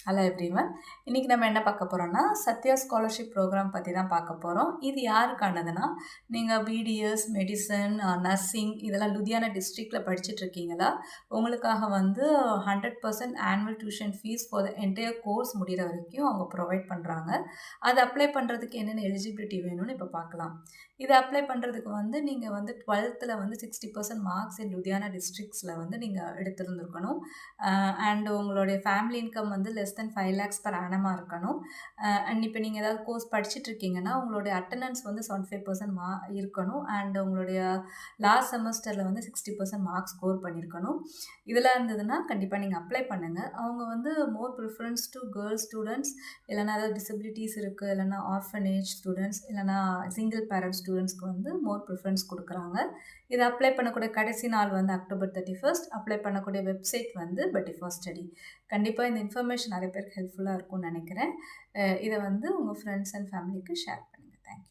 Hello everyone. இன்றைக்கி நம்ம என்ன பார்க்க போகிறோம்னா சத்யா ஸ்காலர்ஷிப் ப்ரோக்ராம் பற்றி தான் பார்க்க போகிறோம். இது யாருக்கானதுன்னா, நீங்கள் பிடிஎஸ், மெடிசன், நர்சிங் இதெல்லாம் லுதியானா டிஸ்ட்ரிக்டில் படிச்சுட்ருக்கீங்களா? உங்களுக்காக வந்து 100% annual tuition fees for the entire course முடிகிற வரைக்கும் அவங்க ப்ரொவைட் பண்ணுறாங்க. அதை அப்ளை பண்ணுறதுக்கு என்னென்ன எலிஜிபிலிட்டி வேணும்னு இப்போ பார்க்கலாம். இதை அப்ளை பண்ணுறதுக்கு வந்து நீங்கள் வந்து 12th வந்து 60% மார்க்ஸ் இன் லுதியானா டிஸ்ட்ரிக்ஸில் வந்து நீங்கள் எடுத்திருந்துருக்கணும். அண்ட் உங்களுடைய ஃபேமிலி இன்கம் வந்து less than 5 lakhs per annum இருக்கணும். அண்ட் இப்போ நீங்கள் ஏதாவது கோர்ஸ் படிச்சுட்ருக்கீங்கன்னா உங்களுடைய அட்டண்டன்ஸ் வந்து 75% இருக்கணும். அண்ட் உங்களுடைய லாஸ்ட் செமஸ்டரில் வந்து 60% மார்க்ஸ் ஸ்கோர் பண்ணியிருக்கணும். இதெல்லாம் இருந்ததுன்னா கண்டிப்பாக நீங்கள் அப்ளை பண்ணுங்கள். அவங்க வந்து மோர் ப்ரிஃபரன்ஸ் டு கேர்ள்ஸ் ஸ்டூடெண்ட்ஸ், இல்லைனா ஏதாவது டிசபிலிட்டிஸ் இருக்குது, இல்லைனா ஆர்ஃபனேஜ் ஸ்டூடெண்ட்ஸ், இல்லைனா சிங்கிள் பேரண்ட் ஸ்டூடெண்ட்ஸ்க்கு வந்து மோர் ப்ரிஃபரன்ஸ் கொடுக்குறாங்க. இதை அப்ளை பண்ணக்கூடிய கடைசி நாள் வந்து October 31. அப்ளை பண்ணக்கூடிய வெப்சைட் வந்து Butterfly Study. கண்டிப்பாக இந்த இன்ஃபர்மேஷன் நிறைய பேருக்கு ஹெல்ப்ஃபுல்லாக இருக்கும்னு நினைக்கிறேன். இதை வந்து உங்கள் ஃப்ரெண்ட்ஸ் அண்ட் ஃபேமிலிக்கு ஷேர் பண்ணுங்கள். தேங்க்யூ.